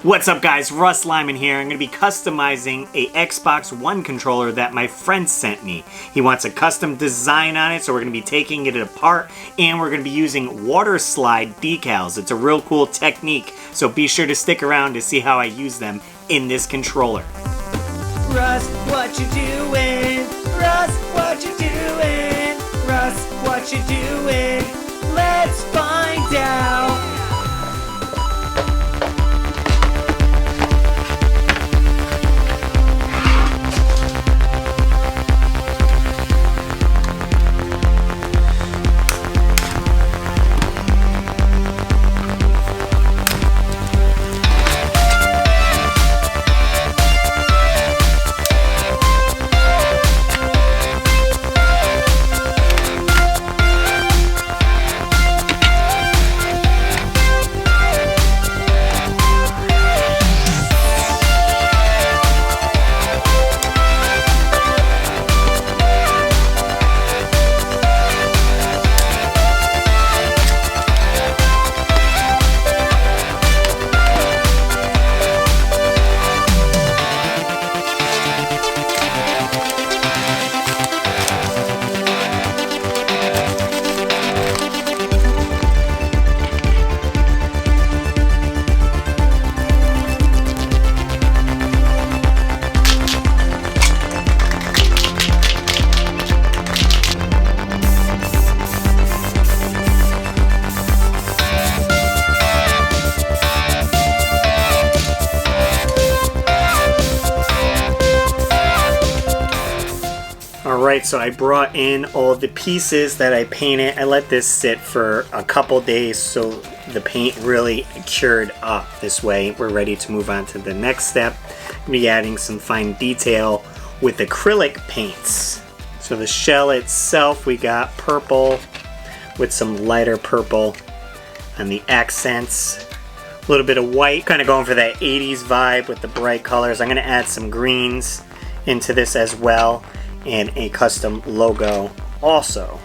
What's up guys, RussLyman here. I'm going to be customizing a Xbox One controller that my friend sent me. He wants a custom design on it, so we're going to be taking it apart and we're going to be using water slide decals. It's a real cool technique, so be sure to stick around to see how I use them in this controller. Russ, what you doing? Russ, what you doing? Russ, what you doing? Let's find out. Alright, so I brought in all the pieces that I painted. I let this sit for a couple days so the paint really cured up. This way we're ready to move on to the next step. I'm going to be adding some fine detail with acrylic paints. So the shell itself, we got purple with some lighter purple on the accents. A little bit of white, kind of going for that 80s vibe with the bright colors. I'm going to add some greens into this as well, and a custom logo also.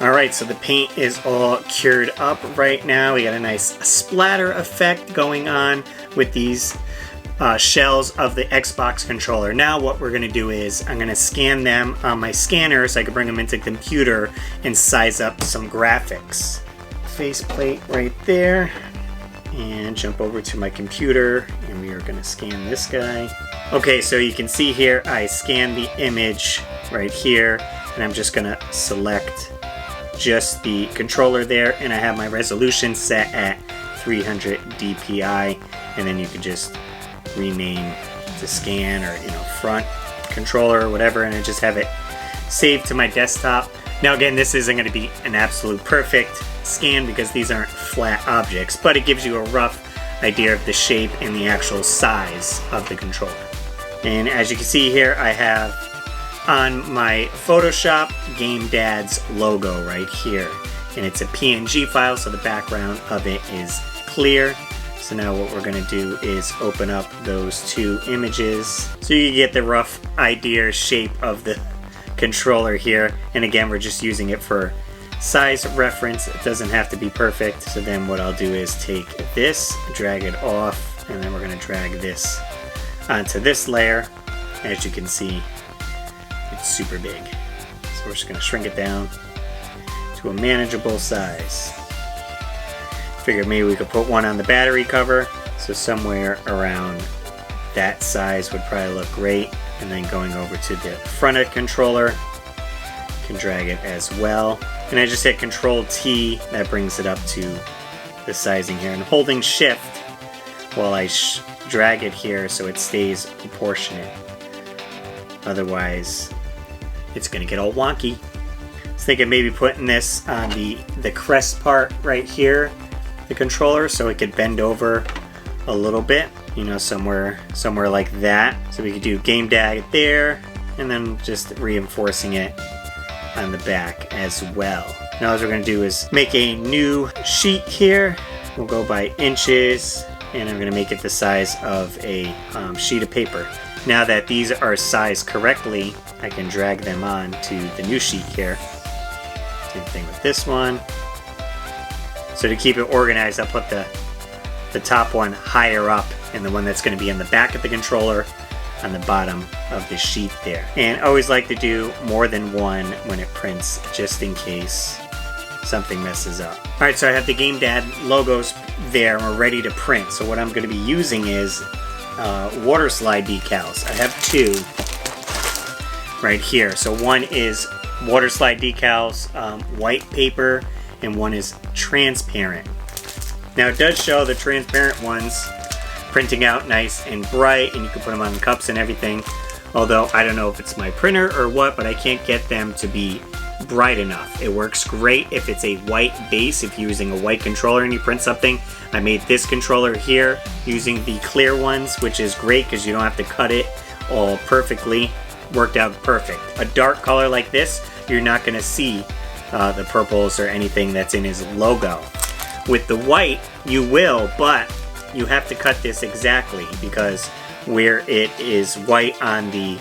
Alright, so the paint is all cured up right now. We got a nice splatter effect going on with these shells of the Xbox controller. Now what we're going to do is I'm going to scan them on my scanner so I can bring them into the computer and size up some graphics. Faceplate right there. And jump over to my computer and we are going to scan this guy. Okay, so you can see here I scanned the image right here and I'm just going to select just the controller there, and I have my resolution set at 300 dpi, and then you can just rename to scan or front controller or whatever, and I just have it saved to my desktop. Now again, this isn't going to be an absolute perfect scan because these aren't flat objects, but it gives you a rough idea of the shape and the actual size of the controller. And as you can see here, I have on my Photoshop Game Dad's logo right here, and it's a PNG file, so the background of it is clear. So now what we're going to do is open up those two images so you get the rough idea shape of the controller here. And again, we're just using it for size reference. It doesn't have to be perfect. So then what I'll do is take this, drag it off, and then we're going to drag this onto this layer. As you can see, it's super big. So we're just going to shrink it down to a manageable size. Figured maybe we could put one on the battery cover, so somewhere around that size would probably look great. And then going over to the front of the controller, can drag it as well. And I just hit Control T, that brings it up to the sizing here. And holding Shift while I drag it here so it stays proportionate. Otherwise, it's going to get all wonky. was thinking maybe putting this on the crest part right here, the controller, so it could bend over a little bit, you know, somewhere like that. So we could do game dag there, and then just reinforcing it on the back as well. Now what we're going to do is make a new sheet here. We'll go by inches, and I'm going to make it the size of a sheet of paper. Now that these are sized correctly, I can drag them on to the new sheet here. Same thing with this one. So to keep it organized, I'll put the top one higher up, and the one that's going to be in the back of the controller on the bottom of the sheet there. And I always like to do more than one when it prints, just in case something messes up. Alright, so I have the Game Dad logos there, and we're ready to print. So what I'm going to be using is water slide decals. I have two right here. So one is water slide decals, white paper, and one is transparent. Now it does show the transparent ones printing out nice and bright, and you can put them on cups and everything. Although I don't know if it's my printer or what, but I can't get them to be bright enough. It works great if it's a white base, if you're using a white controller and you print something. I made this controller here using the clear ones, which is great because you don't have to cut it all perfectly. Worked out perfect. A dark color like this, you're not going to see the purples or anything that's in his logo. With the white, you will, but you have to cut this exactly, because where it is white on the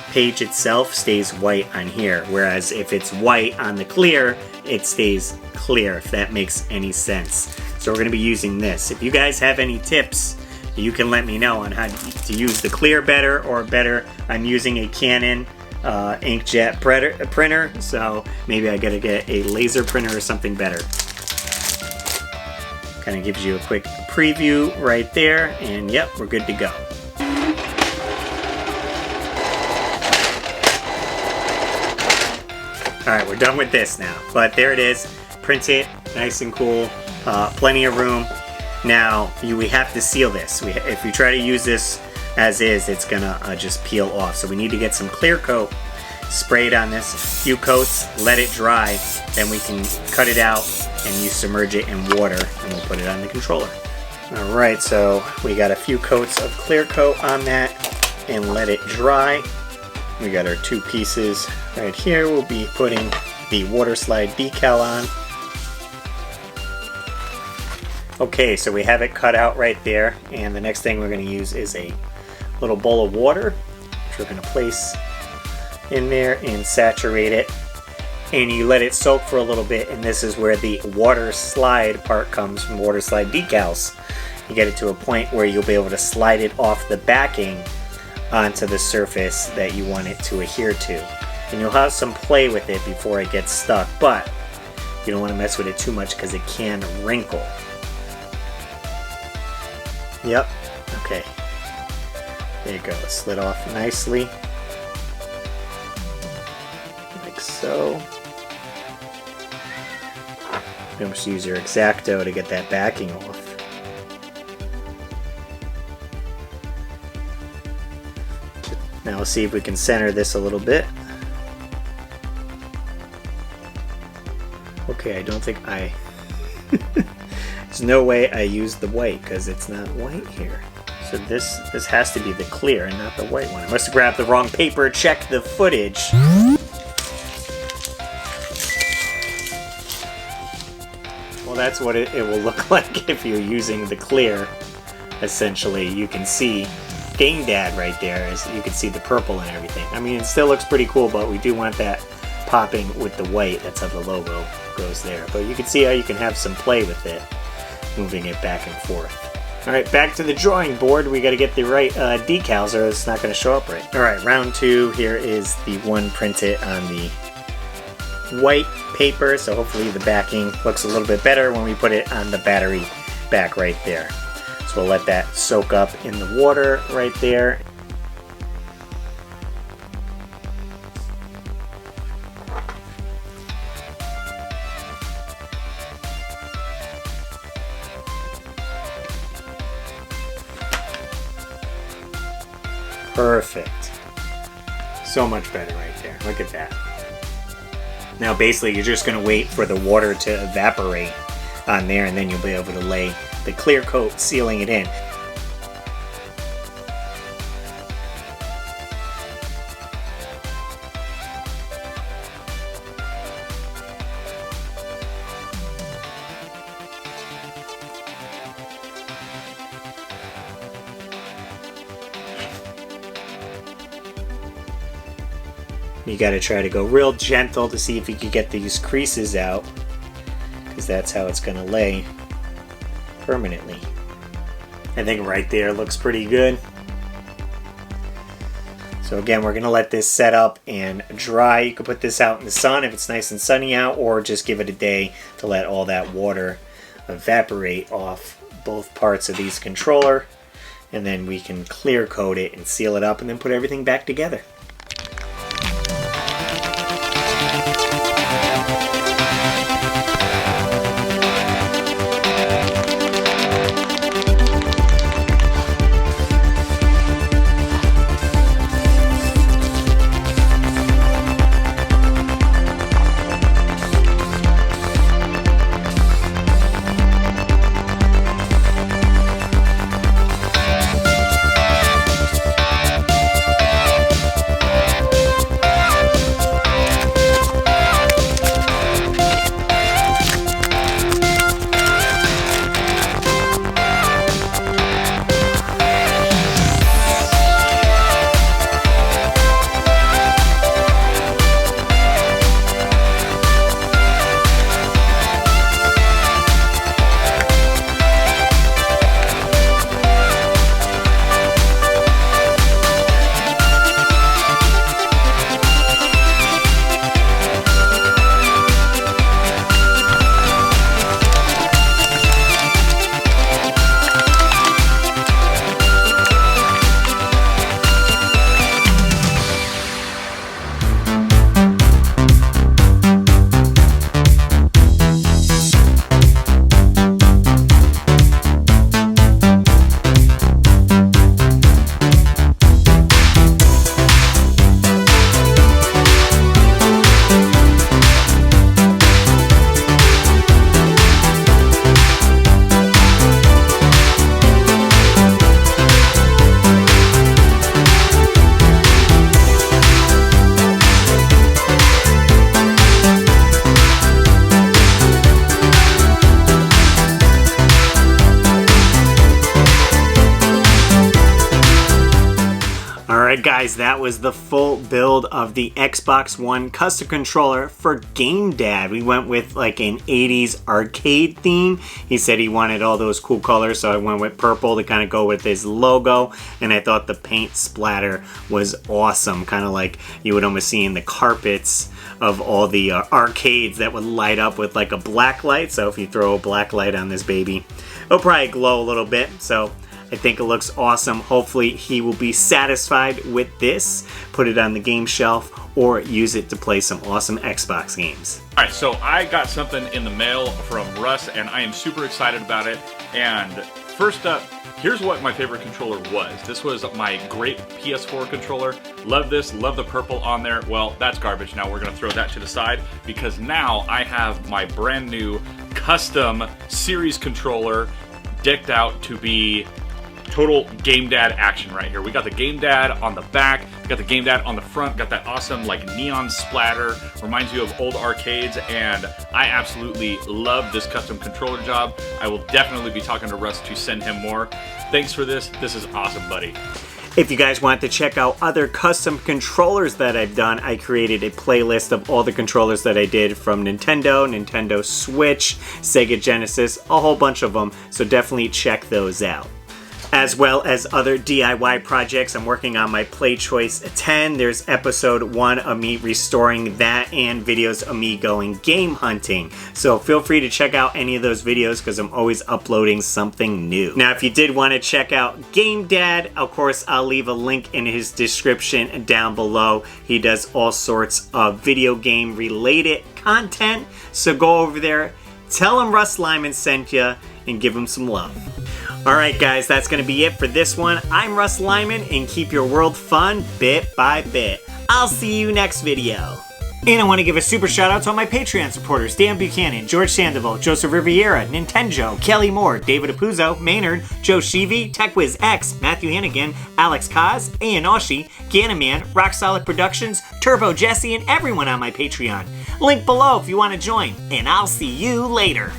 page itself stays white on here, whereas if it's white on the clear, it stays clear, if that makes any sense. So we're going to be using this. If you guys have any tips, you can let me know on how to use the clear better, or better, I'm using a Canon inkjet printer, so maybe I gotta get a laser printer or something better. Kind of gives you a quick preview right there, and yep, we're good to go. Alright, we're done with this now, but there it is. Print it, nice and cool, plenty of room. Now, we have to seal this. If you try to use this as is, it's gonna just peel off. So we need to get some clear coat sprayed on this, a few coats, let it dry, then we can cut it out and you submerge it in water, and we'll put it on the controller. Alright, so we got a few coats of clear coat on that, and let it dry. We got our two pieces right here. We'll be putting the water slide decal on. Okay, so we have it cut out right there, and the next thing we're going to use is a little bowl of water, which we're going to place in there and saturate it. And you let it soak for a little bit, and this is where the water slide part comes from water slide decals. You get it to a point where you'll be able to slide it off the backing onto the surface that you want it to adhere to. And you'll have some play with it before it gets stuck, but you don't want to mess with it too much because it can wrinkle. Yep, okay. There you go, it slid off nicely. Like so. You must use your X-Acto to get that backing off. Now we'll see if we can center this a little bit. Okay, I don't think I... There's no way I used the white because it's not white here. So this has to be the clear and not the white one. I must have grabbed the wrong paper. Check the footage. Well, that's what it will look like if you're using the clear. Essentially, you can see Game Dad right there. You can see the purple and everything. I mean, it still looks pretty cool, but we do want that popping with the white. That's how the logo goes there. But you can see how you can have some play with it, moving it back and forth. Alright, back to the drawing board. We got to get the right decals or it's not going to show up right. Alright, round two. Here is the one printed on the white paper, so hopefully the backing looks a little bit better when we put it on the battery back right there. So we'll let that soak up in the water right there. Perfect. So much better right there. Look at that. Now basically you're just going to wait for the water to evaporate on there, and then you'll be able to lay the clear coat, sealing it in. You got to try to go real gentle to see if you can get these creases out, because that's how it's going to lay permanently. I think right there looks pretty good. So again, we're going to let this set up and dry. You can put this out in the sun if it's nice and sunny out, or just give it a day to let all that water evaporate off both parts of these controller, and then we can clear coat it and seal it up and then put everything back together. Alright guys, that was the full build of the Xbox One custom controller for Game Dad. We went with like an 80s arcade theme. He said he wanted all those cool colors, so I went with purple to kind of go with his logo, and I thought the paint splatter was awesome, kind of like you would almost see in the carpets of all the arcades that would light up with like a black light. So if you throw a black light on this baby, it'll probably glow a little bit. So I think it looks awesome. Hopefully he will be satisfied with this, put it on the game shelf, or use it to play some awesome Xbox games. All right, so I got something in the mail from Russ, and I am super excited about it. And first up, here's what my favorite controller was. This was my great PS4 controller. Love this, love the purple on there. Well, that's garbage. Now we're gonna throw that to the side, because now I have my brand new custom series controller decked out to be total Game Dad action right here. We got the Game Dad on the back, we got the Game Dad on the front, got that awesome like neon splatter, reminds you of old arcades, and I absolutely love this custom controller job. I will definitely be talking to Russ to send him more. Thanks for this. This is awesome, buddy. If you guys want to check out other custom controllers that I've done, I created a playlist of all the controllers that I did from Nintendo, Nintendo Switch, Sega Genesis, a whole bunch of them, so definitely check those out. As well as other DIY projects. I'm working on my Play Choice 10. There's episode 1 of me restoring that and videos of me going game hunting. So feel free to check out any of those videos because I'm always uploading something new. Now, if you did want to check out Game Dad, of course, I'll leave a link in his description down below. He does all sorts of video game related content. So go over there, tell him RussLyman sent you, and give him some love. Alright guys, that's going to be it for this one. I'm RussLyman, and keep your world fun bit by bit. I'll see you next video. And I want to give a super shout out to all my Patreon supporters: Dan Buchanan, George Sandoval, Joseph Riviera, Nintendo, Kelly Moore, David Apuzzo, Maynard, Joe Sheevy, TechWiz X, Matthew Hannigan, Alex Kaz, Ian Oshie, Ganaman, Rock Solid Productions, Turbo Jesse, and everyone on my Patreon. Link below if you want to join, and I'll see you later.